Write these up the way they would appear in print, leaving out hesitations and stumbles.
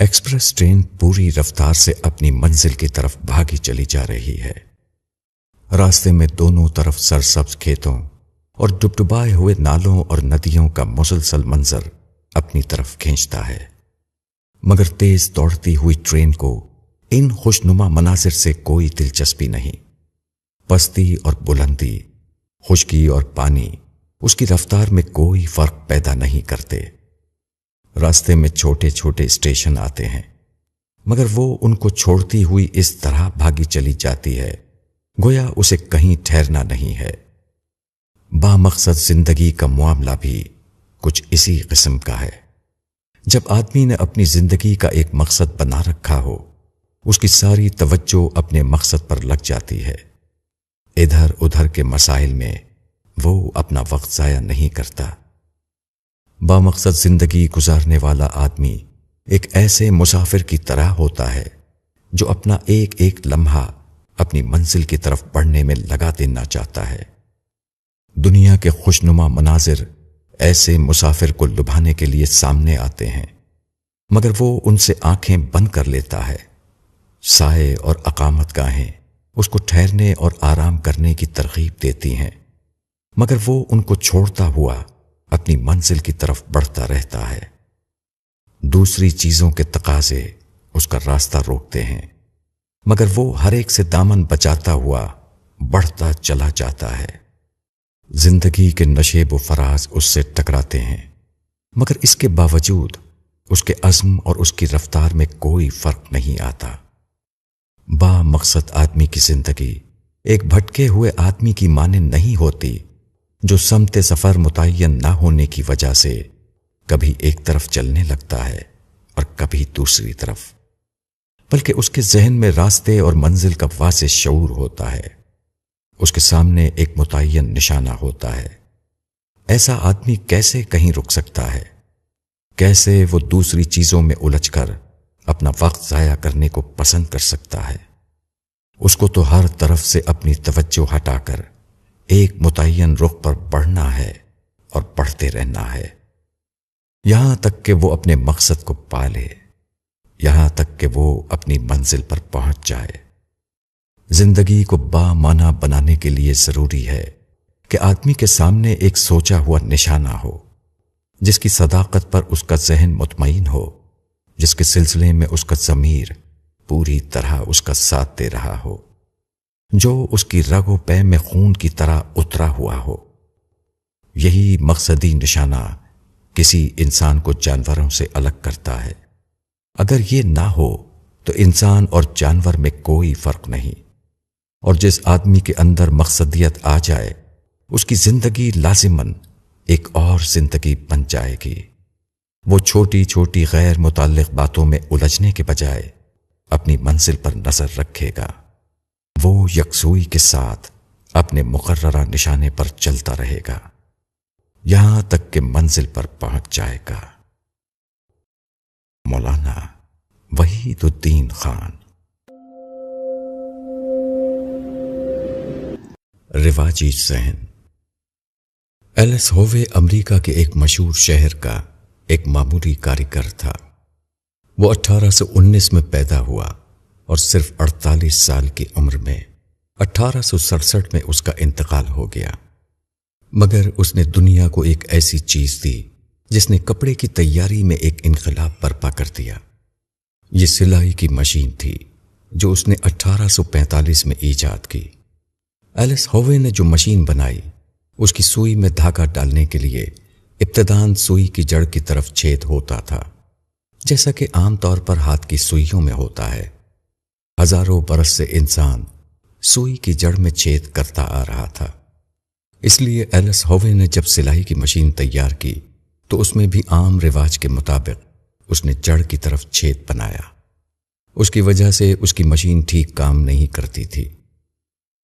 Express train پوری رفتار سے اپنی منزل کی طرف بھاگی چلی جا رہی ہے۔ راستے میں دونوں طرف سرسبز کھیتوں اور ڈبڈبائے ہوئے نالوں اور ندیوں کا مسلسل منظر اپنی طرف کھینچتا ہے، مگر تیز دوڑتی ہوئی ٹرین کو ان خوشنما مناظر سے کوئی دلچسپی نہیں۔ پستی اور بلندی، خشکی اور پانی اس کی رفتار میں کوئی فرق پیدا نہیں کرتے۔ راستے میں چھوٹے چھوٹے اسٹیشن آتے ہیں، مگر وہ ان کو چھوڑتی ہوئی اس طرح بھاگی چلی جاتی ہے گویا اسے کہیں ٹھہرنا نہیں ہے۔ بامقصد زندگی کا معاملہ بھی کچھ اسی قسم کا ہے۔ جب آدمی نے اپنی زندگی کا ایک مقصد بنا رکھا ہو، اس کی ساری توجہ اپنے مقصد پر لگ جاتی ہے۔ ادھر ادھر کے مسائل میں وہ اپنا وقت ضائع نہیں کرتا۔ بامقصد زندگی گزارنے والا آدمی ایک ایسے مسافر کی طرح ہوتا ہے جو اپنا ایک ایک لمحہ اپنی منزل کی طرف بڑھنے میں لگا دینا چاہتا ہے۔ دنیا کے خوشنما مناظر ایسے مسافر کو لبھانے کے لیے سامنے آتے ہیں، مگر وہ ان سے آنکھیں بند کر لیتا ہے۔ سائے اور اقامت گاہیں اس کو ٹھہرنے اور آرام کرنے کی ترغیب دیتی ہیں، مگر وہ ان کو چھوڑتا ہوا اپنی منزل کی طرف بڑھتا رہتا ہے۔ دوسری چیزوں کے تقاضے اس کا راستہ روکتے ہیں، مگر وہ ہر ایک سے دامن بچاتا ہوا بڑھتا چلا جاتا ہے۔ زندگی کے نشیب و فراز اس سے ٹکراتے ہیں، مگر اس کے باوجود اس کے عزم اور اس کی رفتار میں کوئی فرق نہیں آتا۔ با مقصد آدمی کی زندگی ایک بھٹکے ہوئے آدمی کی مانند نہیں ہوتی جو سمت سفر متعین نہ ہونے کی وجہ سے کبھی ایک طرف چلنے لگتا ہے اور کبھی دوسری طرف، بلکہ اس کے ذہن میں راستے اور منزل کا واضح شعور ہوتا ہے۔ اس کے سامنے ایک متعین نشانہ ہوتا ہے۔ ایسا آدمی کیسے کہیں رک سکتا ہے؟ کیسے وہ دوسری چیزوں میں الجھ کر اپنا وقت ضائع کرنے کو پسند کر سکتا ہے؟ اس کو تو ہر طرف سے اپنی توجہ ہٹا کر ایک متعین رخ پر بڑھنا ہے اور بڑھتے رہنا ہے، یہاں تک کہ وہ اپنے مقصد کو پا لے، یہاں تک کہ وہ اپنی منزل پر پہنچ جائے۔ زندگی کو بامعنی بنانے کے لیے ضروری ہے کہ آدمی کے سامنے ایک سوچا ہوا نشانہ ہو، جس کی صداقت پر اس کا ذہن مطمئن ہو، جس کے سلسلے میں اس کا ضمیر پوری طرح اس کا ساتھ دے رہا ہو، جو اس کی رگ و پے میں خون کی طرح اترا ہوا ہو۔ یہی مقصدی نشانہ کسی انسان کو جانوروں سے الگ کرتا ہے۔ اگر یہ نہ ہو تو انسان اور جانور میں کوئی فرق نہیں، اور جس آدمی کے اندر مقصدیت آ جائے اس کی زندگی لازماً ایک اور زندگی بن جائے گی۔ وہ چھوٹی چھوٹی غیر متعلق باتوں میں الجھنے کے بجائے اپنی منزل پر نظر رکھے گا۔ وہ یکسوئی کے ساتھ اپنے مقررہ نشانے پر چلتا رہے گا، یہاں تک کہ منزل پر پہنچ جائے گا۔ مولانا وحید الدین خان۔ رواجی ذہن۔ ایلس ہووے امریکہ کے ایک مشہور شہر کا ایک معمولی کاریگر تھا۔ وہ 1819 میں پیدا ہوا اور صرف 48 سال کی عمر میں 1867 میں اس کا انتقال ہو گیا، مگر اس نے دنیا کو ایک ایسی چیز دی جس نے کپڑے کی تیاری میں ایک انقلاب برپا کر دیا۔ یہ سلائی کی مشین تھی جو اس نے 1845 میں ایجاد کی۔ ایلس ہووے نے جو مشین بنائی اس کی سوئی میں دھاگا ڈالنے کے لیے ابتداً سوئی کی جڑ کی طرف چھید ہوتا تھا، جیسا کہ عام طور پر ہاتھ کی سوئیوں میں ہوتا ہے۔ ہزاروں برس سے انسان سوئی کی جڑ میں چھید کرتا آ رہا تھا، اس لیے ایلس ہووے نے جب سلائی کی مشین تیار کی تو اس میں بھی عام رواج کے مطابق اس نے جڑ کی طرف چھید بنایا۔ اس کی وجہ سے اس کی مشین ٹھیک کام نہیں کرتی تھی۔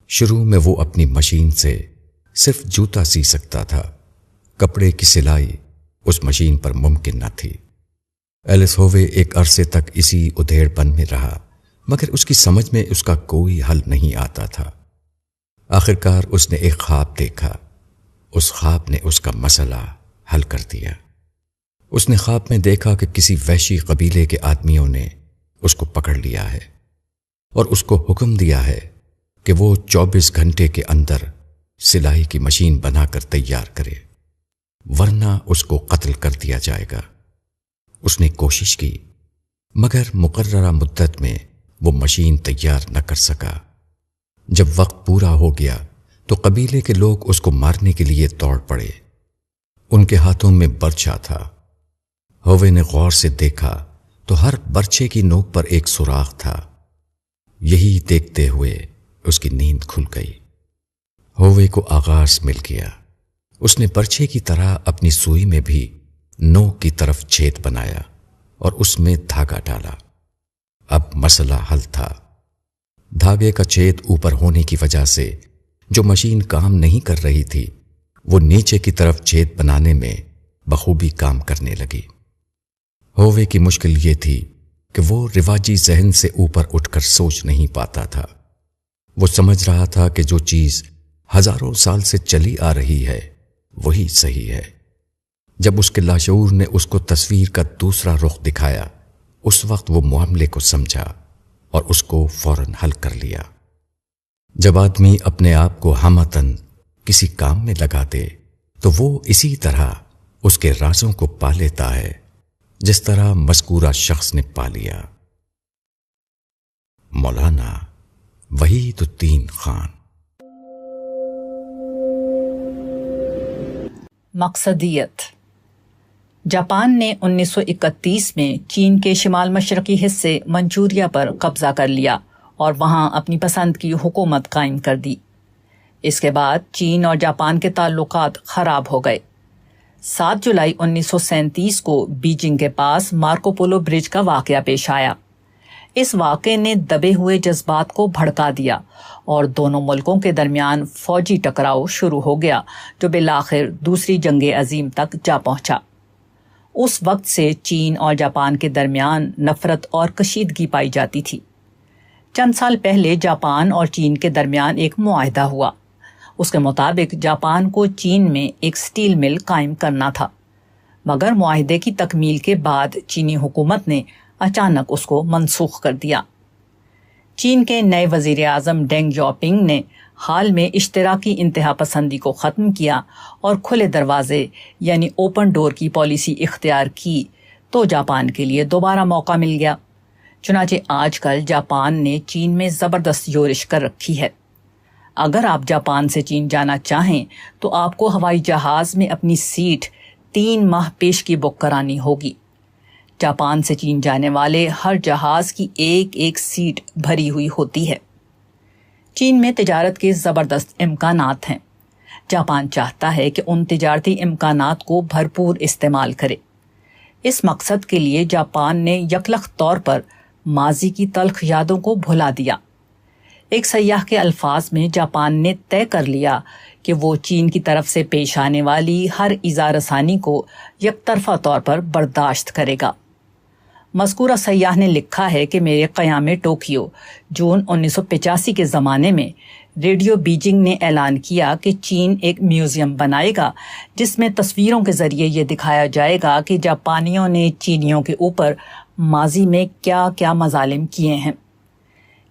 شروع میں وہ اپنی مشین سے صرف جوتا سی سکتا تھا، کپڑے کی سلائی اس مشین پر ممکن نہ تھی۔ ایلس ہووے ایک عرصے تک اسی ادھیڑ پن میں رہا، مگر اس کی سمجھ میں اس کا کوئی حل نہیں آتا تھا۔ آخرکار اس نے ایک خواب دیکھا، اس خواب نے اس کا مسئلہ حل کر دیا۔ اس نے خواب میں دیکھا کہ کسی وحشی قبیلے کے آدمیوں نے اس کو پکڑ لیا ہے اور اس کو حکم دیا ہے کہ وہ 24 گھنٹے کے اندر سلائی کی مشین بنا کر تیار کرے، ورنہ اس کو قتل کر دیا جائے گا۔ اس نے کوشش کی مگر مقررہ مدت میں وہ مشین تیار نہ کر سکا۔ جب وقت پورا ہو گیا تو قبیلے کے لوگ اس کو مارنے کے لیے دوڑ پڑے۔ ان کے ہاتھوں میں برچھا تھا۔ ہوے نے غور سے دیکھا تو ہر برچھے کی نوک پر ایک سوراخ تھا۔ یہی دیکھتے ہوئے اس کی نیند کھل گئی۔ ہوے کو آغاز مل گیا۔ اس نے برچھے کی طرح اپنی سوئی میں بھی نوک کی طرف چھید بنایا اور اس میں دھاگا ڈالا۔ اب مسئلہ حل تھا۔ دھاگے کا چھید اوپر ہونے کی وجہ سے جو مشین کام نہیں کر رہی تھی وہ نیچے کی طرف چھید بنانے میں بخوبی کام کرنے لگی۔ ہوے کی مشکل یہ تھی کہ وہ رواجی ذہن سے اوپر اٹھ کر سوچ نہیں پاتا تھا۔ وہ سمجھ رہا تھا کہ جو چیز ہزاروں سال سے چلی آ رہی ہے وہی صحیح ہے۔ جب اس کے لاشعور نے اس کو تصویر کا دوسرا رخ دکھایا، اس وقت وہ معاملے کو سمجھا اور اس کو فوراً حل کر لیا۔ جب آدمی اپنے آپ کو ہمتن کسی کام میں لگا دے تو وہ اسی طرح اس کے رازوں کو پا لیتا ہے جس طرح مذکورہ شخص نے پا لیا۔ مولانا وحید الدین خان۔ مقصدیت۔ جاپان نے 1931 میں چین کے شمال مشرقی حصے منچوریا پر قبضہ کر لیا اور وہاں اپنی پسند کی حکومت قائم کر دی۔ اس کے بعد چین اور جاپان کے تعلقات خراب ہو گئے۔ 7 جولائی 1937 کو بیجنگ کے پاس مارکو پولو برج کا واقعہ پیش آیا۔ اس واقعے نے دبے ہوئے جذبات کو بھڑکا دیا اور دونوں ملکوں کے درمیان فوجی ٹکراؤ شروع ہو گیا جو بالآخر دوسری جنگ عظیم تک جا پہنچا۔ اس وقت سے چین اور جاپان کے درمیان نفرت اور کشیدگی پائی جاتی تھی۔ چند سال پہلے جاپان اور چین کے درمیان ایک معاہدہ ہوا۔ اس کے مطابق جاپان کو چین میں ایک سٹیل مل قائم کرنا تھا، مگر معاہدے کی تکمیل کے بعد چینی حکومت نے اچانک اس کو منسوخ کر دیا۔ چین کے نئے وزیر اعظم ڈینگ جاؤپنگ نے حال میں اشتراکی انتہا پسندی کو ختم کیا اور کھلے دروازے یعنی اوپن ڈور کی پالیسی اختیار کی تو جاپان کے لیے دوبارہ موقع مل گیا۔ چنانچہ آج کل جاپان نے چین میں زبردست یورش کر رکھی ہے۔ اگر آپ جاپان سے چین جانا چاہیں تو آپ کو ہوائی جہاز میں اپنی سیٹ 3 ماہ پیش کی بک کرانی ہوگی۔ جاپان سے چین جانے والے ہر جہاز کی ایک ایک سیٹ بھری ہوئی ہوتی ہے۔ چین میں تجارت کے زبردست امکانات ہیں۔ جاپان چاہتا ہے کہ ان تجارتی امکانات کو بھرپور استعمال کرے۔ اس مقصد کے لیے جاپان نے یکلخت طور پر ماضی کی تلخ یادوں کو بھلا دیا۔ ایک سیاح کے الفاظ میں جاپان نے طے کر لیا کہ وہ چین کی طرف سے پیش آنے والی ہر ایذا رسانی کو یک طرفہ طور پر برداشت کرے گا۔ مذکورہ سیاح نے لکھا ہے کہ میرے قیام ٹوکیو جون 1985 کے زمانے میں ریڈیو بیجنگ نے اعلان کیا کہ چین ایک میوزیم بنائے گا جس میں تصویروں کے ذریعے یہ دکھایا جائے گا کہ جاپانیوں نے چینیوں کے اوپر ماضی میں کیا کیا مظالم کیے ہیں۔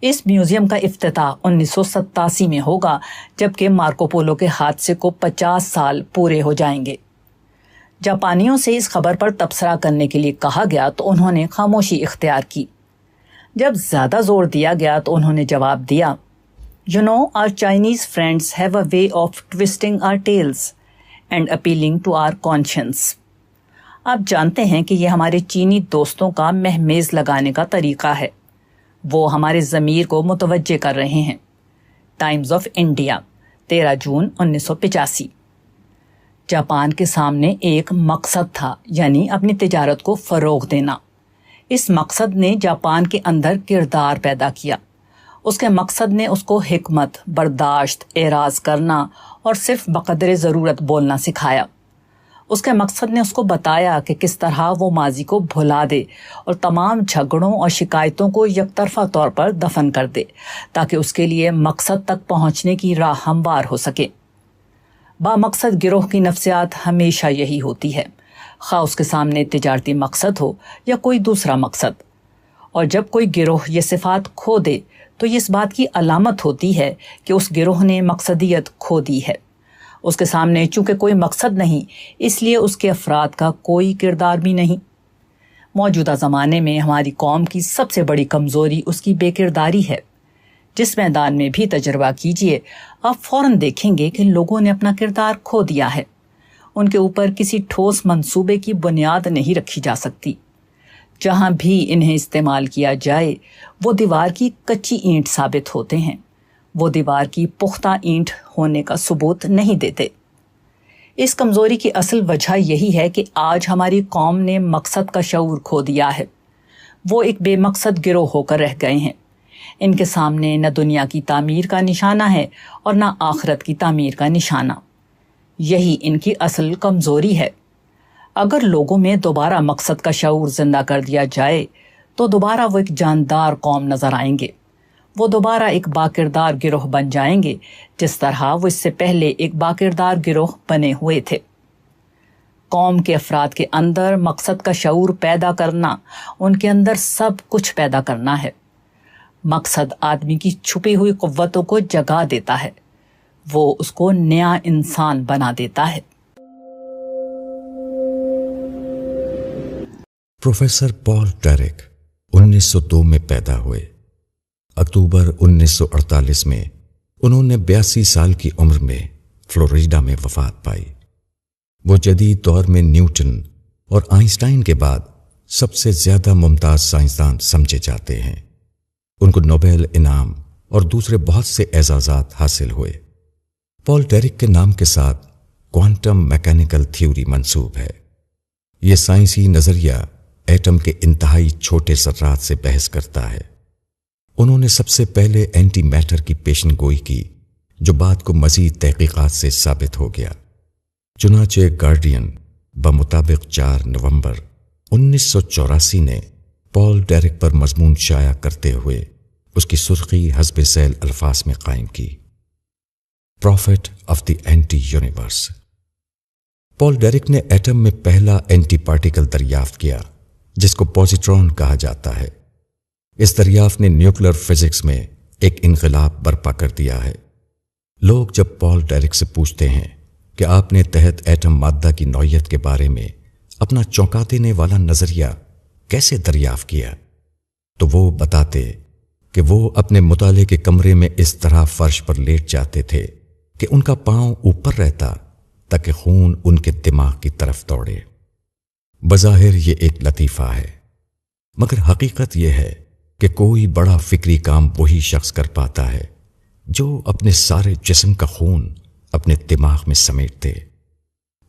اس میوزیم کا افتتاح 1987 میں ہوگا جبکہ مارکو پولو کے حادثے کو 50 سال پورے ہو جائیں گے۔ جاپانیوں سے اس خبر پر تبصرہ کرنے کے لیے کہا گیا تو انہوں نے خاموشی اختیار کی۔ جب زیادہ زور دیا گیا تو انہوں نے جواب دیا، "You know, our Chinese friends have a way of twisting our tails and appealing to our conscience." آپ جانتے ہیں کہ یہ ہمارے چینی دوستوں کا مہمیز لگانے کا طریقہ ہے۔ وہ ہمارے ضمیر کو متوجہ کر رہے ہیں۔ ٹائمز آف انڈیا، 13 جون 1985۔ جاپان کے سامنے ایک مقصد تھا، یعنی اپنی تجارت کو فروغ دینا۔ اس مقصد نے جاپان کے اندر کردار پیدا کیا۔ اس کے مقصد نے اس کو حکمت، برداشت، اعراض کرنا اور صرف بقدر ضرورت بولنا سکھایا۔ اس کے مقصد نے اس کو بتایا کہ کس طرح وہ ماضی کو بھلا دے اور تمام جھگڑوں اور شکایتوں کو یک طرفہ طور پر دفن کر دے تاکہ اس کے لیے مقصد تک پہنچنے کی راہ ہموار ہو سکے۔ با مقصد گروہ کی نفسیات ہمیشہ یہی ہوتی ہے۔ خواہ اس کے سامنے تجارتی مقصد ہو یا کوئی دوسرا مقصد۔ اور جب کوئی گروہ یہ صفات کھو دے تو یہ اس بات کی علامت ہوتی ہے کہ اس گروہ نے مقصدیت کھو دی ہے۔ اس کے سامنے چونکہ کوئی مقصد نہیں، اس لیے اس کے افراد کا کوئی کردار بھی نہیں۔ موجودہ زمانے میں ہماری قوم کی سب سے بڑی کمزوری اس کی بے کرداری ہے۔ جس میدان میں بھی تجربہ کیجئے، آپ فوراً دیکھیں گے کہ لوگوں نے اپنا کردار کھو دیا ہے۔ ان کے اوپر کسی ٹھوس منصوبے کی بنیاد نہیں رکھی جا سکتی۔ جہاں بھی انہیں استعمال کیا جائے وہ دیوار کی کچی اینٹ ثابت ہوتے ہیں، وہ دیوار کی پختہ اینٹ ہونے کا ثبوت نہیں دیتے۔ اس کمزوری کی اصل وجہ یہی ہے کہ آج ہماری قوم نے مقصد کا شعور کھو دیا ہے۔ وہ ایک بے مقصد گروہ ہو کر رہ گئے ہیں۔ ان کے سامنے نہ دنیا کی تعمیر کا نشانہ ہے اور نہ آخرت کی تعمیر کا نشانہ۔ یہی ان کی اصل کمزوری ہے۔ اگر لوگوں میں دوبارہ مقصد کا شعور زندہ کر دیا جائے تو دوبارہ وہ ایک جاندار قوم نظر آئیں گے۔ وہ دوبارہ ایک باکردار گروہ بن جائیں گے، جس طرح وہ اس سے پہلے ایک باکردار گروہ بنے ہوئے تھے۔ قوم کے افراد کے اندر مقصد کا شعور پیدا کرنا ان کے اندر سب کچھ پیدا کرنا ہے۔ مقصد آدمی کی چھپی ہوئی قوتوں کو جگا دیتا ہے، وہ اس کو نیا انسان بنا دیتا ہے۔ پروفیسر پال ڈیرک 1902 میں پیدا ہوئے۔ اکتوبر 1948 میں انہوں نے 82 سال کی عمر میں فلوریڈا میں وفات پائی۔ وہ جدید دور میں نیوٹن اور آئنسٹائن کے بعد سب سے زیادہ ممتاز سائنسدان سمجھے جاتے ہیں۔ ان کو نوبل انعام اور دوسرے بہت سے اعزازات حاصل ہوئے۔ پال ڈیرک کے نام کے ساتھ کوانٹم میکینیکل تھیوری منسوب ہے۔ یہ سائنسی نظریہ ایٹم کے انتہائی چھوٹے ذرات سے بحث کرتا ہے۔ انہوں نے سب سے پہلے اینٹی میٹر کی پیشن گوئی کی، جو بعد کو مزید تحقیقات سے ثابت ہو گیا۔ چنانچہ گارڈین بمطابق 4 نومبر 1984 نے پال ڈیرک پر مضمون شائع کرتے ہوئے اس کی سرخی حسب ذیل الفاظ میں قائم کی: prophet of the anti universe. Paul Dirac نے ایٹم میں پہلا اینٹی پارٹیکل دریافت کیا، جس کو پوزیٹرون کہا جاتا ہے۔ اس دریافت نے نیوکلیر فزکس میں ایک انقلاب برپا کر دیا ہے۔ لوگ جب پال ڈیرک سے پوچھتے ہیں کہ آپ نے تحت ایٹم مادہ کی نوعیت کے بارے میں اپنا چونکا دینے والا نظریہ کیسے دریافت کیا، تو وہ بتاتے کہ وہ اپنے مطالعے کے کمرے میں اس طرح فرش پر لیٹ جاتے تھے کہ ان کا پاؤں اوپر رہتا تاکہ خون ان کے دماغ کی طرف دوڑے۔ بظاہر یہ ایک لطیفہ ہے، مگر حقیقت یہ ہے کہ کوئی بڑا فکری کام وہی شخص کر پاتا ہے جو اپنے سارے جسم کا خون اپنے دماغ میں سمیٹتے۔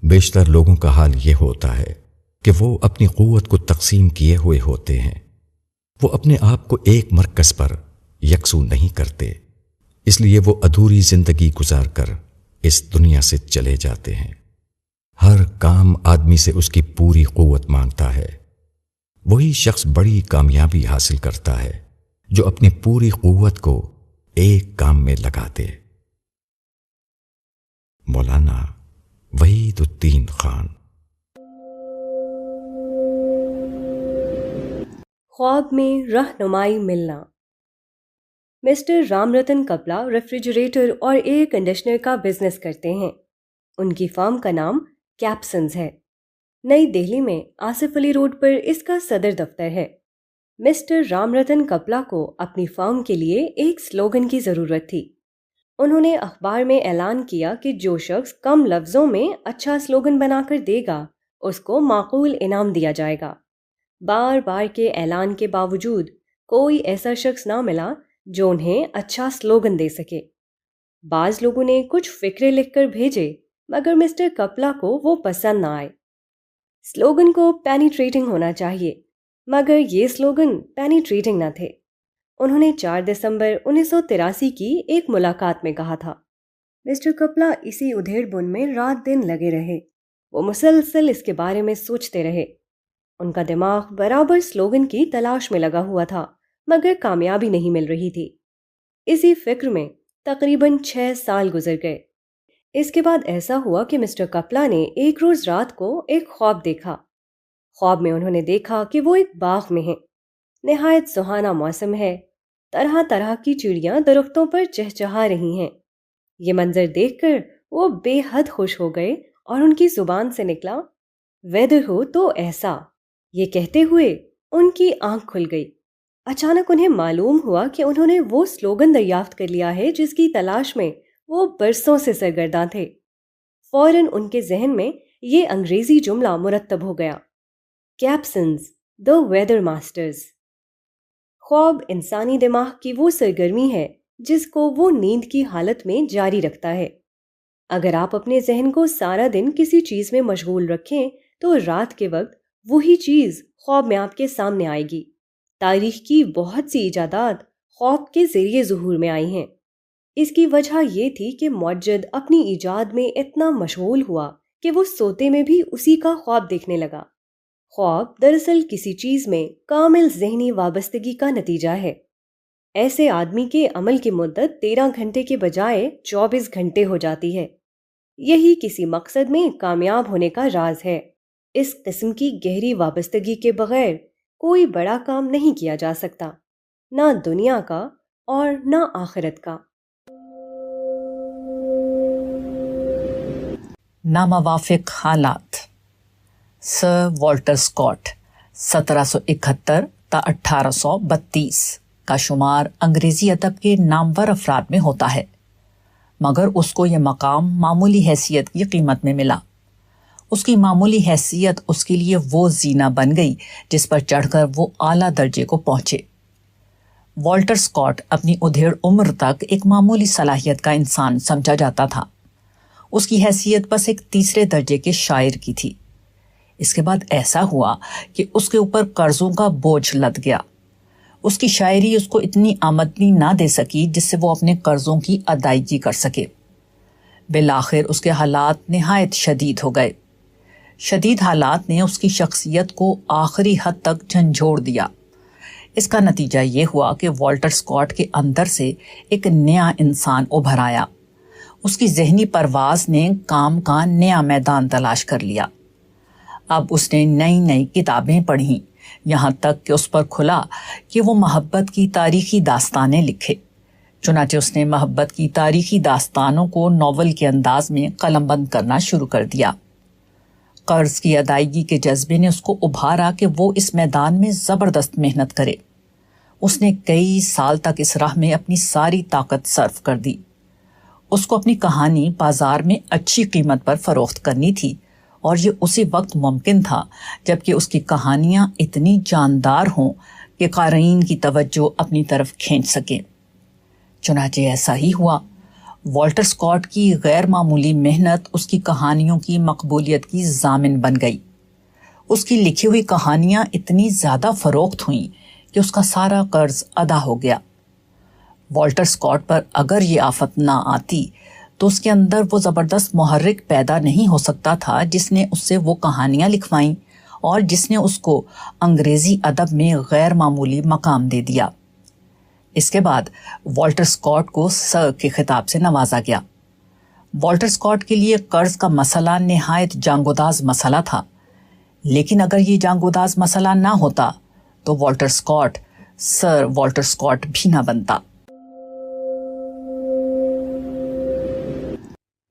بیشتر لوگوں کا حال یہ ہوتا ہے کہ وہ اپنی قوت کو تقسیم کیے ہوئے ہوتے ہیں۔ وہ اپنے آپ کو ایک مرکز پر یکسو نہیں کرتے، اس لیے وہ ادھوری زندگی گزار کر اس دنیا سے چلے جاتے ہیں۔ ہر کام آدمی سے اس کی پوری قوت مانگتا ہے۔ وہی شخص بڑی کامیابی حاصل کرتا ہے جو اپنی پوری قوت کو ایک کام میں لگا دے۔ مولانا وحید الدین خان۔ خواب میں رہنمائی ملنا۔ مسٹر رام رتن کپلا ریفریجریٹر اور ایئر کنڈیشنر کا بزنس کرتے ہیں۔ ان کی فرم کا نام کیپسنز ہے۔ نئی دہلی میں آصف علی روڈ پر اس کا صدر دفتر ہے۔ مسٹر رام رتن کپلا کو اپنی فرم کے لیے ایک سلوگن کی ضرورت تھی۔ انہوں نے اخبار میں اعلان کیا کہ جو شخص کم لفظوں میں اچھا سلوگن بنا کر دے گا اس کو معقول انعام دیا جائے گا۔ بار بار کے اعلان کے باوجود کوئی ایسا شخص نہ ملا جو انہیں اچھا سلوگن دے سکے۔ بعض لوگوں نے کچھ فکرے لکھ کر بھیجے، مگر مسٹر کپلا کو وہ پسند نہ آئے۔ سلوگن کو پینیٹریٹنگ ہونا چاہیے، مگر یہ سلوگن پینیٹریٹنگ نہ تھے۔ انہوں نے 4 دسمبر 1983 کی ایک ملاقات میں کہا تھا۔ مسٹر کپلا اسی ادھیڑ بن میں رات دن لگے رہے۔ وہ مسلسل اس کے بارے میں سوچتے رہے۔ ان کا دماغ برابر سلوگن کی تلاش میں لگا ہوا تھا، مگر کامیابی نہیں مل رہی تھی۔ اسی فکر میں تقریباً 6 سال گزر گئے۔ اس کے بعد ایسا ہوا کہ مسٹر کپلا نے ایک روز رات کو ایک خواب دیکھا۔ خواب میں انہوں نے دیکھا کہ وہ ایک باغ میں ہیں، نہایت سہانا موسم ہے، طرح طرح کی چڑیاں درختوں پر چہچہا رہی ہیں۔ یہ منظر دیکھ کر وہ بے حد خوش ہو گئے اور ان کی زبان سے نکلا، ویدر ہو تو ایسا۔ یہ کہتے ہوئے ان کی آنکھ کھل گئی۔ اچانک انہیں معلوم ہوا کہ انہوں نے وہ سلوگن دریافت کر لیا ہے جس کی تلاش میں وہ برسوں سے سرگرداں تھے۔ فوراً ان کے ذہن میں یہ انگریزی جملہ مرتب ہو گیا، کیپسنز دی ویدر ماسٹرز۔ خواب انسانی دماغ کی وہ سرگرمی ہے جس کو وہ نیند کی حالت میں جاری رکھتا ہے۔ اگر آپ اپنے ذہن کو سارا دن کسی چیز میں مشغول رکھیں تو رات کے وقت وہی چیز خواب میں آپ کے سامنے آئے گی۔ تاریخ کی بہت سی ایجادات خواب کے ذریعے ظہور میں آئی ہیں۔ اس کی وجہ یہ تھی کہ معجد اپنی ایجاد میں اتنا مشغول ہوا کہ وہ سوتے میں بھی اسی کا خواب دیکھنے لگا۔ خواب دراصل کسی چیز میں کامل ذہنی وابستگی کا نتیجہ ہے۔ ایسے آدمی کے عمل کی مدت 13 گھنٹے کے بجائے 24 گھنٹے ہو جاتی ہے۔ یہی کسی مقصد میں کامیاب ہونے کا راز ہے۔ اس قسم کی گہری وابستگی کے بغیر کوئی بڑا کام نہیں کیا جا سکتا، نہ دنیا کا اور نہ آخرت کا۔ ناموافق حالات۔ سر والٹر اسکاٹ 1771 تا 1832 کا شمار انگریزی ادب کے نامور افراد میں ہوتا ہے، مگر اس کو یہ مقام معمولی حیثیت کی قیمت میں ملا۔ اس کی معمولی حیثیت اس کے لیے وہ زینہ بن گئی جس پر چڑھ کر وہ اعلیٰ درجے کو پہنچے۔ والٹر اسکاٹ اپنی ادھیڑ عمر تک ایک معمولی صلاحیت کا انسان سمجھا جاتا تھا۔ اس کی حیثیت بس ایک تیسرے درجے کے شاعر کی تھی۔ اس کے بعد ایسا ہوا کہ اس کے اوپر قرضوں کا بوجھ لد گیا۔ اس کی شاعری اس کو اتنی آمدنی نہ دے سکی جس سے وہ اپنے قرضوں کی ادائیگی کر سکے۔ بالآخر اس کے حالات نہایت شدید ہو گئے۔ شدید حالات نے اس کی شخصیت کو آخری حد تک جھنجھوڑ دیا۔ اس کا نتیجہ یہ ہوا کہ والٹر اسکاٹ کے اندر سے ایک نیا انسان ابھر آیا۔ اس کی ذہنی پرواز نے کام کا نیا میدان تلاش کر لیا۔ اب اس نے نئی نئی کتابیں پڑھیں، یہاں تک کہ اس پر کھلا کہ وہ محبت کی تاریخی داستانیں لکھے۔ چنانچہ اس نے محبت کی تاریخی داستانوں کو ناول کے انداز میں قلم بند کرنا شروع کر دیا۔ قرض کی ادائیگی کے جذبے نے اس کو ابھارا کہ وہ اس میدان میں زبردست محنت کرے۔ اس نے کئی سال تک اس راہ میں اپنی ساری طاقت صرف کر دی۔ اس کو اپنی کہانی بازار میں اچھی قیمت پر فروخت کرنی تھی، اور یہ اسی وقت ممکن تھا جبکہ اس کی کہانیاں اتنی جاندار ہوں کہ قارئین کی توجہ اپنی طرف کھینچ سکیں۔ چنانچہ ایسا ہی ہوا۔ والٹر اسکاٹ کی غیر معمولی محنت اس کی کہانیوں کی مقبولیت کی ضامن بن گئی۔ اس کی لکھی ہوئی کہانیاں اتنی زیادہ فروخت ہوئیں کہ اس کا سارا قرض ادا ہو گیا۔ والٹر اسکاٹ پر اگر یہ آفت نہ آتی تو اس کے اندر وہ زبردست محرک پیدا نہیں ہو سکتا تھا جس نے اس سے وہ کہانیاں لکھوائیں اور جس نے اس کو انگریزی ادب میں غیر معمولی مقام دے دیا۔ اس کے بعد والٹر اسکاٹ کو سر کے خطاب سے نوازا گیا۔ والٹر اسکاٹ کے لیے قرض کا مسئلہ نہایت جانگوداز مسئلہ تھا، لیکن اگر یہ جانگوداز مسئلہ نہ ہوتا تو والٹر اسکاٹ سر والٹر اسکاٹ بھی نہ بنتا۔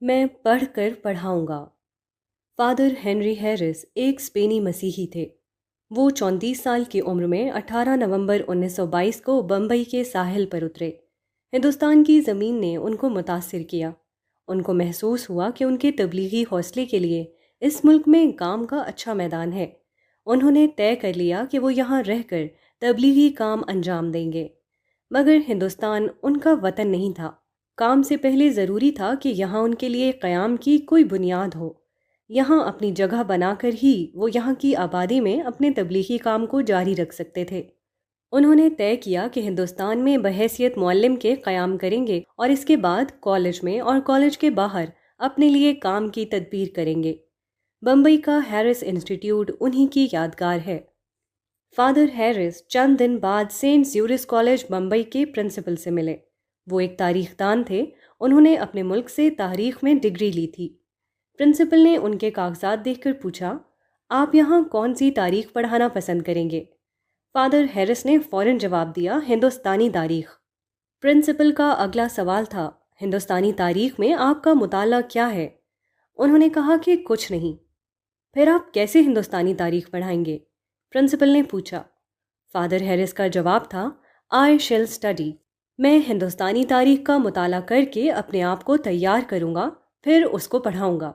میں پڑھ کر پڑھاؤں گا۔ فادر ہنری ہیرس ایک اسپینی مسیحی تھے۔ وہ 34 سال کی عمر میں 18 نومبر 1922 کو بمبئی کے ساحل پر اترے۔ ہندوستان کی زمین نے ان کو متاثر کیا۔ ان کو محسوس ہوا کہ ان کے تبلیغی حوصلے کے لیے اس ملک میں کام کا اچھا میدان ہے۔ انہوں نے طے کر لیا کہ وہ یہاں رہ کر تبلیغی کام انجام دیں گے، مگر ہندوستان ان کا وطن نہیں تھا۔ کام سے پہلے ضروری تھا کہ یہاں ان کے لیے قیام کی کوئی بنیاد ہو۔ یہاں اپنی جگہ بنا کر ہی وہ یہاں کی آبادی میں اپنے تبلیغی کام کو جاری رکھ سکتے تھے۔ انہوں نے طے کیا کہ ہندوستان میں بحیثیت معلم کے قیام کریں گے اور اس کے بعد کالج میں اور کالج کے باہر اپنے لیے کام کی تدبیر کریں گے۔ بمبئی کا ہیرس انسٹیٹیوٹ انہی کی یادگار ہے۔ فادر ہیرس چند دن بعد سینٹ زیورس کالج بمبئی کے پرنسپل سے ملے۔ وہ ایک تاریخ دان تھے انہوں نے اپنے ملک سے تاریخ میں ڈگری لی تھی۔ پرنسپل نے ان کے کاغذات دیکھ کر پوچھا، آپ یہاں کون سی تاریخ پڑھانا پسند کریں گے؟ فادر ہیرس نے فوراً جواب دیا، ہندوستانی تاریخ۔ پرنسپل کا اگلا سوال تھا، ہندوستانی تاریخ میں آپ کا مطالعہ کیا ہے؟ انہوں نے کہا کہ کچھ نہیں۔ پھر آپ کیسے ہندوستانی تاریخ پڑھائیں گے؟ پرنسپل نے پوچھا۔ فادر ہیرس کا جواب تھا، آئی شیل اسٹڈی، میں ہندوستانی تاریخ کا مطالعہ کر کے اپنے آپ کو تیار کروں گا، پھر اس کو پڑھاؤں گا۔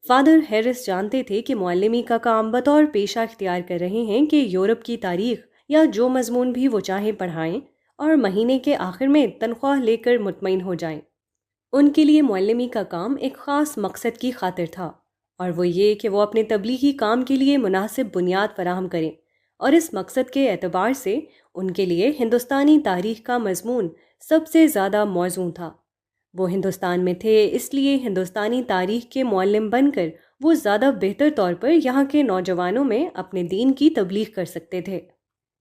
فادر ہیرس جانتے تھے کہ معلمی کا کام بطور پیشہ اختیار کر رہے ہیں کہ یورپ کی تاریخ یا جو مضمون بھی وہ چاہیں پڑھائیں اور مہینے کے آخر میں تنخواہ لے کر مطمئن ہو جائیں۔ ان کے لیے معلمی کا کام ایک خاص مقصد کی خاطر تھا، اور وہ یہ کہ وہ اپنے تبلیغی کام کے لیے مناسب بنیاد فراہم کریں، اور اس مقصد کے اعتبار سے ان کے لیے ہندوستانی تاریخ کا مضمون سب سے زیادہ موزوں تھا۔ وہ ہندوستان میں تھے، اس لیے ہندوستانی تاریخ کے معلم بن کر وہ زیادہ بہتر طور پر یہاں کے نوجوانوں میں اپنے دین کی تبلیغ کر سکتے تھے۔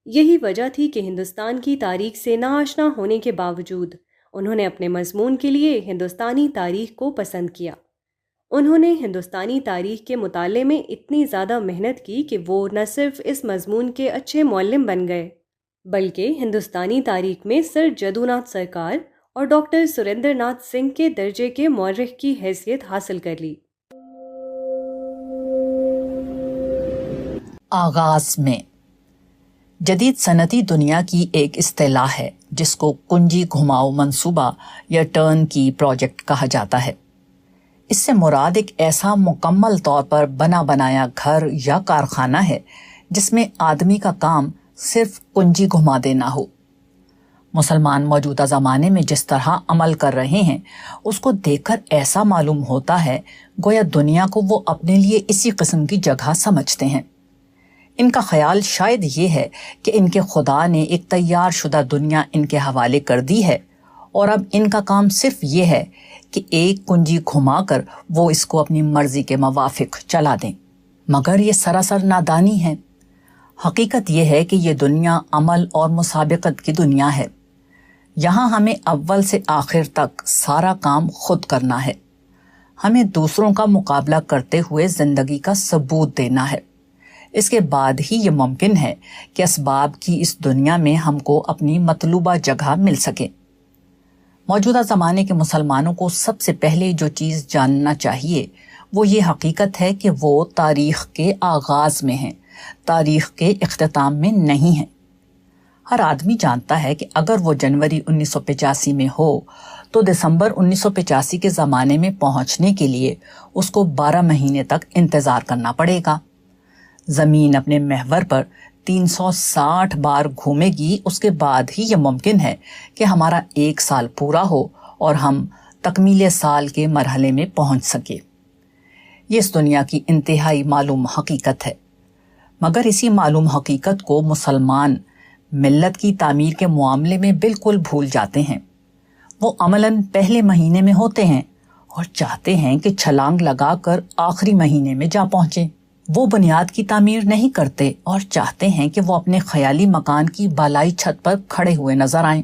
یہی وجہ تھی کہ ہندوستان کی تاریخ سے ناآشنا ہونے کے باوجود انہوں نے اپنے مضمون کے لیے ہندوستانی تاریخ کو پسند کیا۔ انہوں نے ہندوستانی تاریخ کے مطالعے میں اتنی زیادہ محنت کی کہ وہ نہ صرف اس مضمون کے اچھے معلم بن گئے، بلکہ ہندوستانی تاریخ میں سر جدو ناتھ سرکار اور ڈاکٹر سریندر ناتھ سنگھ کے درجے کے مورخ کی حیثیت حاصل کر لی۔ آغاز میں جدید صنعتی دنیا کی ایک اصطلاح ہے جس کو کنجی گھماؤ منصوبہ یا ٹرن کی پروجیکٹ کہا جاتا ہے۔ اس سے مراد ایک ایسا مکمل طور پر بنا بنایا گھر یا کارخانہ ہے جس میں آدمی کا کام صرف کنجی گھما دینا ہو۔ مسلمان موجودہ زمانے میں جس طرح عمل کر رہے ہیں اس کو دیکھ کر ایسا معلوم ہوتا ہے گویا دنیا کو وہ اپنے لیے اسی قسم کی جگہ سمجھتے ہیں۔ ان کا خیال شاید یہ ہے کہ ان کے خدا نے ایک تیار شدہ دنیا ان کے حوالے کر دی ہے، اور اب ان کا کام صرف یہ ہے کہ ایک کنجی گھما کر وہ اس کو اپنی مرضی کے موافق چلا دیں۔ مگر یہ سراسر نادانی ہے۔ حقیقت یہ ہے کہ یہ دنیا عمل اور مسابقت کی دنیا ہے۔ یہاں ہمیں اول سے آخر تک سارا کام خود کرنا ہے۔ ہمیں دوسروں کا مقابلہ کرتے ہوئے زندگی کا ثبوت دینا ہے۔ اس کے بعد ہی یہ ممکن ہے کہ اسباب کی اس دنیا میں ہم کو اپنی مطلوبہ جگہ مل سکے۔ موجودہ زمانے کے مسلمانوں کو سب سے پہلے جو چیز جاننا چاہیے وہ یہ حقیقت ہے کہ وہ تاریخ کے آغاز میں ہیں، تاریخ کے اختتام میں نہیں ہیں۔ ہر آدمی جانتا ہے کہ اگر وہ جنوری 1985 میں ہو تو دسمبر 1985 کے زمانے میں پہنچنے کے لیے اس کو 12 مہینے تک انتظار کرنا پڑے گا۔ زمین اپنے محور پر 360 بار گھومے گی، اس کے بعد ہی یہ ممکن ہے کہ ہمارا 1 سال پورا ہو اور ہم تکمیل سال کے مرحلے میں پہنچ سکے۔ یہ اس دنیا کی انتہائی معلوم حقیقت ہے، مگر اسی معلوم حقیقت کو مسلمان ملت کی تعمیر کے معاملے میں بالکل بھول جاتے ہیں۔ وہ عملاً پہلے مہینے میں ہوتے ہیں اور چاہتے ہیں کہ چھلانگ لگا کر آخری مہینے میں جا پہنچیں۔ وہ بنیاد کی تعمیر نہیں کرتے اور چاہتے ہیں کہ وہ اپنے خیالی مکان کی بالائی چھت پر کھڑے ہوئے نظر آئیں۔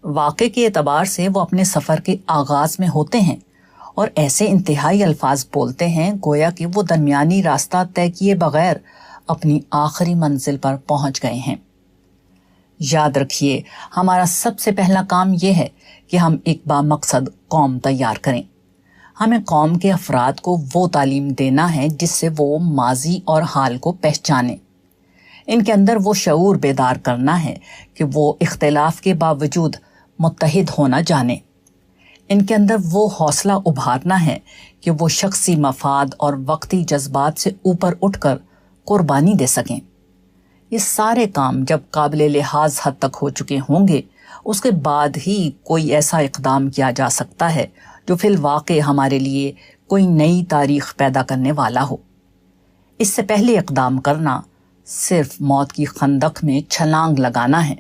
واقع کے اعتبار سے وہ اپنے سفر کے آغاز میں ہوتے ہیں اور ایسے انتہائی الفاظ بولتے ہیں گویا کہ وہ درمیانی راستہ طے کیے بغیر اپنی آخری منزل پر پہنچ گئے ہیں۔ یاد رکھیے، ہمارا سب سے پہلا کام یہ ہے کہ ہم ایک بامقصد قوم تیار کریں۔ ہمیں قوم کے افراد کو وہ تعلیم دینا ہے جس سے وہ ماضی اور حال کو پہچانیں۔ ان کے اندر وہ شعور بیدار کرنا ہے کہ وہ اختلاف کے باوجود متحد ہونا جانیں۔ ان کے اندر وہ حوصلہ ابھارنا ہے کہ وہ شخصی مفاد اور وقتی جذبات سے اوپر اٹھ کر قربانی دے سکیں۔ یہ سارے کام جب قابل لحاظ حد تک ہو چکے ہوں گے، اس کے بعد ہی کوئی ایسا اقدام کیا جا سکتا ہے جو فی الواقع ہمارے لیے کوئی نئی تاریخ پیدا کرنے والا ہو۔ اس سے پہلے اقدام کرنا صرف موت کی خندق میں چھلانگ لگانا ہے،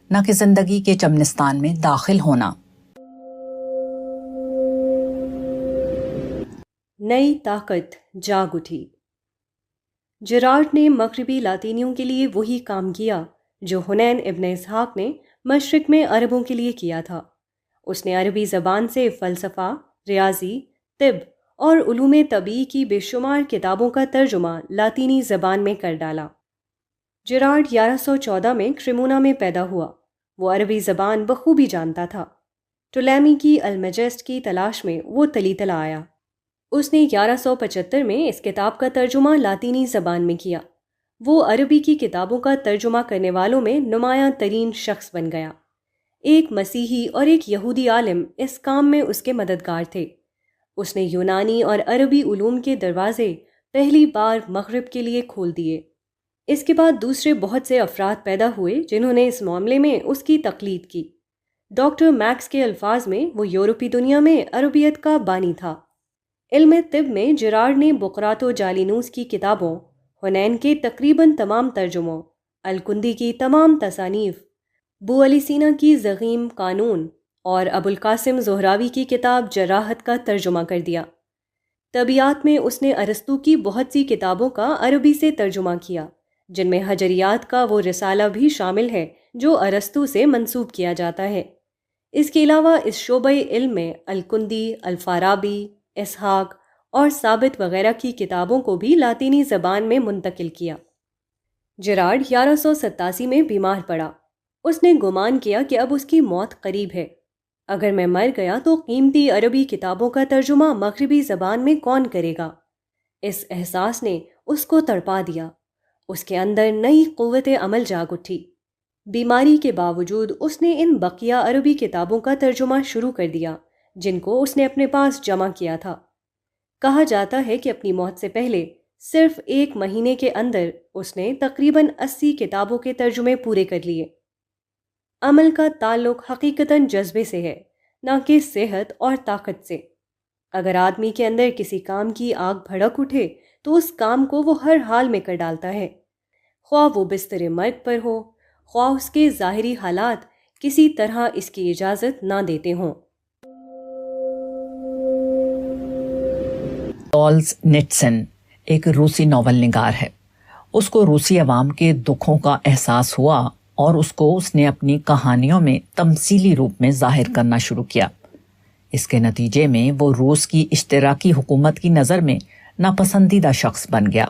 نہ کہ زندگی کے چمنستان میں داخل ہونا۔ نئی طاقت جاگ اٹھی۔ جرارڈ نے مغربی لاطینیوں کے لیے وہی کام کیا جو حنین ابن اسحاق نے مشرق میں عربوں کے لیے کیا تھا۔ اس نے عربی زبان سے فلسفہ، ریاضی، طب اور علوم طبی کی بے شمار کتابوں کا ترجمہ لاطینی زبان میں کر ڈالا۔ جیرارڈ 1114 میں کریمونا میں پیدا ہوا۔ وہ عربی زبان بخوبی جانتا تھا۔ ٹولیمی کی المجسٹ کی تلاش میں وہ تلی تلا آیا۔ اس نے 1175 میں اس کتاب کا ترجمہ لاطینی زبان میں کیا۔ وہ عربی کی کتابوں کا ترجمہ کرنے والوں میں نمایاں ترین شخص بن گیا۔ ایک مسیحی اور ایک یہودی عالم اس کام میں اس کے مددگار تھے۔ اس نے یونانی اور عربی علوم کے دروازے پہلی بار مغرب کے لیے کھول دیے۔ اس کے بعد دوسرے بہت سے افراد پیدا ہوئے جنہوں نے اس معاملے میں اس کی تقلید کی۔ ڈاکٹر میکس کے الفاظ میں وہ یورپی دنیا میں عربیت کا بانی تھا۔ علم طب میں جیرارڈ نے بقراط و جالینوس کی کتابوں، حنین کے تقریباً تمام ترجموں، الکندی کی تمام تصانیف، بو علی سینا کی زغیم قانون اور ابو القاسم زہراوی کی کتاب جراحت کا ترجمہ کر دیا۔ طبیعیات میں اس نے ارسطو کی بہت سی کتابوں کا عربی سے ترجمہ کیا، جن میں حجریات کا وہ رسالہ بھی شامل ہے جو ارسطو سے منسوب کیا جاتا ہے۔ اس کے علاوہ اس شعبۂ علم میں الکندی، الفارابی، اسحاق اور ثابت وغیرہ کی کتابوں کو بھی لاطینی زبان میں منتقل کیا۔ جیرارڈ 1187 میں بیمار پڑا۔ اس نے گمان کیا کہ اب اس کی موت قریب ہے۔ اگر میں مر گیا تو قیمتی عربی کتابوں کا ترجمہ مغربی زبان میں کون کرے گا؟ اس احساس نے اس کو تڑپا دیا۔ اس کے اندر نئی قوت عمل جاگ اٹھی۔ بیماری کے باوجود اس نے ان بقیہ عربی کتابوں کا ترجمہ شروع کر دیا جن کو اس نے اپنے پاس جمع کیا تھا۔ کہا جاتا ہے کہ اپنی موت سے پہلے صرف 1 مہینے کے اندر اس نے تقریباً 80 کتابوں کے ترجمے پورے کر لیے۔ عمل کا تعلق حقیقتاً جذبے سے ہے، نہ کہ صحت اور طاقت سے۔ اگر آدمی کے اندر کسی کام کی آگ بھڑک اٹھے تو اس کام کو وہ ہر حال میں کر ڈالتا ہے، خواہ وہ بستر مرگ پر ہو، خواہ اس کے ظاہری حالات کسی طرح اس کی اجازت نہ دیتے ہوں۔ سولزنیٹسن ایک روسی ناول نگار ہے۔ اس کو روسی عوام کے دکھوں کا احساس ہوا اور اس کو اس نے اپنی کہانیوں میں تمثیلی روپ میں ظاہر کرنا شروع کیا۔ اس کے نتیجے میں وہ روس کی اشتراکی حکومت کی نظر میں ناپسندیدہ شخص بن گیا۔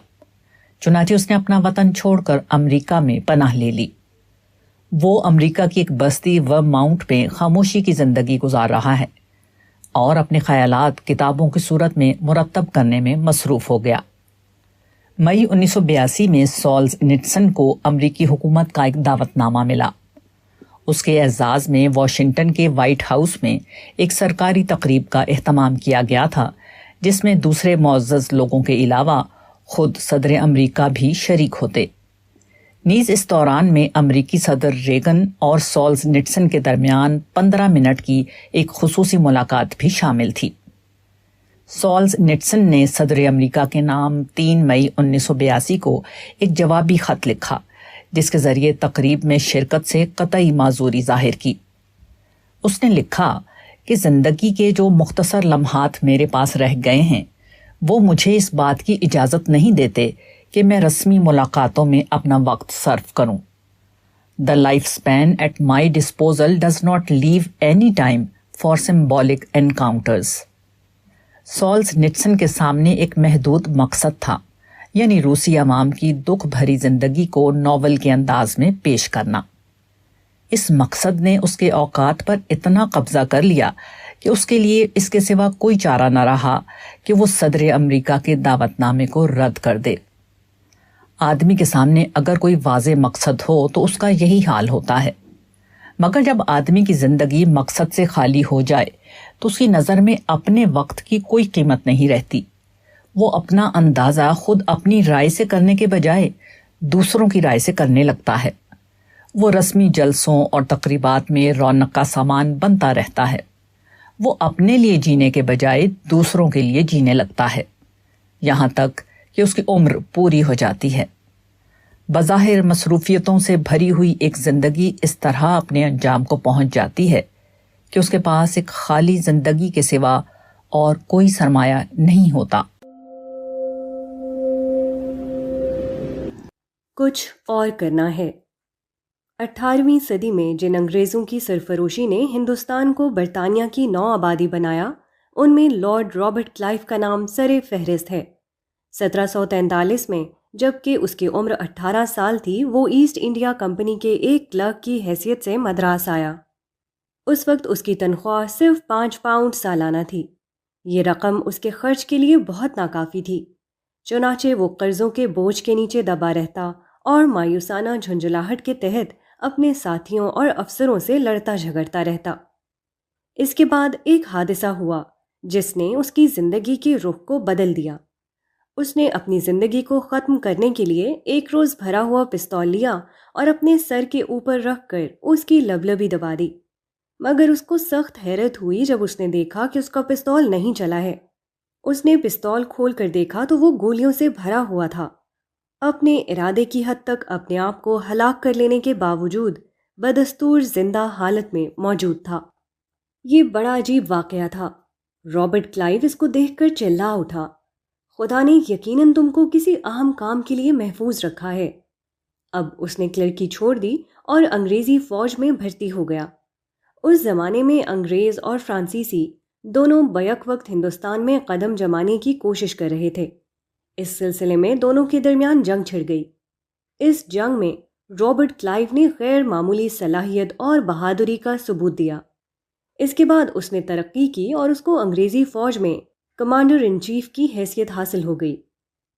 چنانچہ اس نے اپنا وطن چھوڑ کر امریکہ میں پناہ لے لی۔ وہ امریکہ کی ایک بستی ورماؤنٹ میں خاموشی کی زندگی گزار رہا ہے اور اپنے خیالات کتابوں کی صورت میں مرتب کرنے میں مصروف ہو گیا۔ مئی 1982 میں سولزنیٹسن کو امریکی حکومت کا ایک دعوت نامہ ملا۔ اس کے اعزاز میں واشنگٹن کے وائٹ ہاؤس میں ایک سرکاری تقریب کا اہتمام کیا گیا تھا، جس میں دوسرے معزز لوگوں کے علاوہ خود صدر امریکہ بھی شریک ہوتے۔ نیز اس دوران میں امریکی صدر ریگن اور سولزنیٹسن کے درمیان 15 منٹ کی ایک خصوصی ملاقات بھی شامل تھی۔ سولزنیٹسن نے صدر امریکہ کے نام 3 مئی 1982 کو ایک جوابی خط لکھا، جس کے ذریعے تقریب میں شرکت سے قطعی معذوری ظاہر کی۔ اس نے لکھا کہ زندگی کے جو مختصر لمحات میرے پاس رہ گئے ہیں وہ مجھے اس بات کی اجازت نہیں دیتے کہ میں رسمی ملاقاتوں میں اپنا وقت صرف کروں۔ The lifespan at my disposal does not leave any time for symbolic encounters۔ سولزنیٹسن کے سامنے ایک محدود مقصد تھا، یعنی روسی عوام کی دکھ بھری زندگی کو ناول کے انداز میں پیش کرنا۔ اس مقصد نے اس کے اوقات پر اتنا قبضہ کر لیا کہ اس کے لیے اس کے سوا کوئی چارہ نہ رہا کہ وہ صدر امریکہ کے دعوت نامے کو رد کر دے۔ آدمی کے سامنے اگر کوئی واضح مقصد ہو تو اس کا یہی حال ہوتا ہے، مگر جب آدمی کی زندگی مقصد سے خالی ہو جائے تو اس کی نظر میں اپنے وقت کی کوئی قیمت نہیں رہتی۔ وہ اپنا اندازہ خود اپنی رائے سے کرنے کے بجائے دوسروں کی رائے سے کرنے لگتا ہے۔ وہ رسمی جلسوں اور تقریبات میں رونق کا سامان بنتا رہتا ہے۔ وہ اپنے لیے جینے کے بجائے دوسروں کے لیے جینے لگتا ہے، یہاں تک کہ اس کی عمر پوری ہو جاتی ہے۔ بظاہر مصروفیتوں سے بھری ہوئی ایک زندگی اس طرح اپنے انجام کو پہنچ جاتی ہے کہ اس کے پاس ایک خالی زندگی کے سوا اور کوئی سرمایہ نہیں ہوتا۔ کچھ اور کرنا ہے۔ 18ویں صدی میں جن انگریزوں کی سرفروشی نے ہندوستان کو برطانیہ کی نو آبادی بنایا، ان میں لارڈ رابرٹ کلائیو کا نام سر فہرست ہے۔ 1743 میں جب کہ اس کی عمر 18 سال تھی، وہ ایسٹ انڈیا کمپنی کے ایک کلرک کی حیثیت سے مدراس آیا۔ اس وقت اس کی تنخواہ صرف 5 پاؤنڈ سالانہ تھی۔ یہ رقم اس کے خرچ کے لیے بہت ناکافی تھی، چنانچہ وہ قرضوں کے بوجھ کے نیچے دبا رہتا اور مایوسانہ جھنجھلاہٹ کے تحت اپنے ساتھیوں اور افسروں سے لڑتا جھگڑتا رہتا۔ اس کے بعد ایک حادثہ ہوا جس نے اس کی زندگی کے رخ کو بدل دیا۔ اس نے اپنی زندگی کو ختم کرنے کے لیے ایک روز بھرا ہوا پستول لیا اور اپنے سر کے اوپر رکھ کر اس کی لبلبی دبا دی، مگر اس کو سخت حیرت ہوئی جب اس نے دیکھا کہ اس کا پستول نہیں چلا ہے۔ اس نے پستول کھول کر دیکھا تو وہ گولیوں سے بھرا ہوا تھا۔ اپنے ارادے کی حد تک اپنے آپ کو ہلاک کر لینے کے باوجود بدستور زندہ حالت میں موجود تھا۔ یہ بڑا عجیب واقعہ تھا۔ رابرٹ کلائیو اس کو دیکھ کر چلا اٹھا، خدا نے یقیناً تم کو کسی اہم کام کے لیے محفوظ رکھا ہے۔ اب اس نے کلرکی چھوڑ دی اور انگریزی فوج میں بھرتی ہو گیا۔ اس زمانے میں انگریز اور فرانسیسی دونوں بیک وقت ہندوستان میں قدم جمانے کی کوشش کر رہے تھے۔ اس سلسلے میں دونوں کے درمیان جنگ چھڑ گئی۔ اس جنگ میں رابرٹ کلائیو نے غیر معمولی صلاحیت اور بہادری کا ثبوت دیا۔ اس کے بعد اس نے ترقی کی اور اس کو انگریزی فوج میں کمانڈر ان چیف کی حیثیت حاصل ہو گئی۔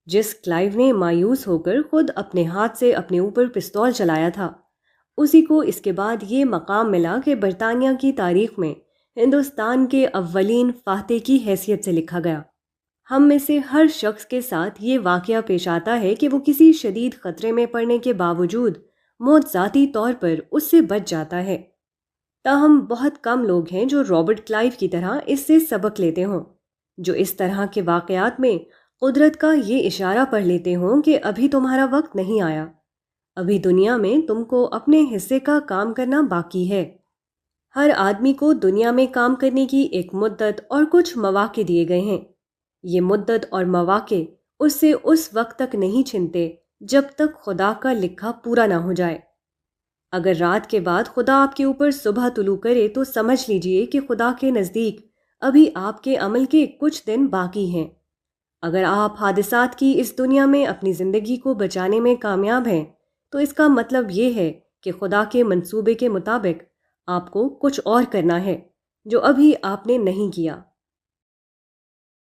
جس کلائیو نے مایوس ہو کر خود اپنے ہاتھ سے اپنے اوپر پستول چلایا تھا، اسی کو اس کے بعد یہ مقام ملا کہ برطانیہ کی تاریخ میں ہندوستان کے اولین فاتح کی حیثیت سے لکھا گیا۔ ہم میں سے ہر شخص کے ساتھ یہ واقعہ پیش آتا ہے کہ وہ کسی شدید خطرے میں پڑنے کے باوجود موت ذاتی طور پر اس سے بچ جاتا ہے۔ تاہم بہت کم لوگ ہیں جو رابرٹ کلائیو کی طرح اس سے سبق لیتے ہوں، جو اس طرح کے واقعات میں قدرت کا یہ اشارہ پڑھ لیتے ہوں کہ ابھی تمہارا وقت نہیں آیا، ابھی دنیا میں تم کو اپنے حصے کا کام کرنا باقی ہے۔ ہر آدمی کو دنیا میں کام کرنے کی ایک مدت اور کچھ مواقع دیے گئے ہیں۔ یہ مدت اور مواقع اس سے اس وقت تک نہیں چھنتے جب تک خدا کا لکھا پورا نہ ہو جائے۔ اگر رات کے بعد خدا آپ کے اوپر صبح طلوع کرے تو سمجھ لیجئے کہ خدا کے نزدیک ابھی آپ کے عمل کے کچھ دن باقی ہیں۔ اگر آپ حادثات کی اس دنیا میں اپنی زندگی کو بچانے میں کامیاب ہیں تو اس کا مطلب یہ ہے کہ خدا کے منصوبے کے مطابق آپ کو کچھ اور کرنا ہے جو ابھی آپ نے نہیں کیا۔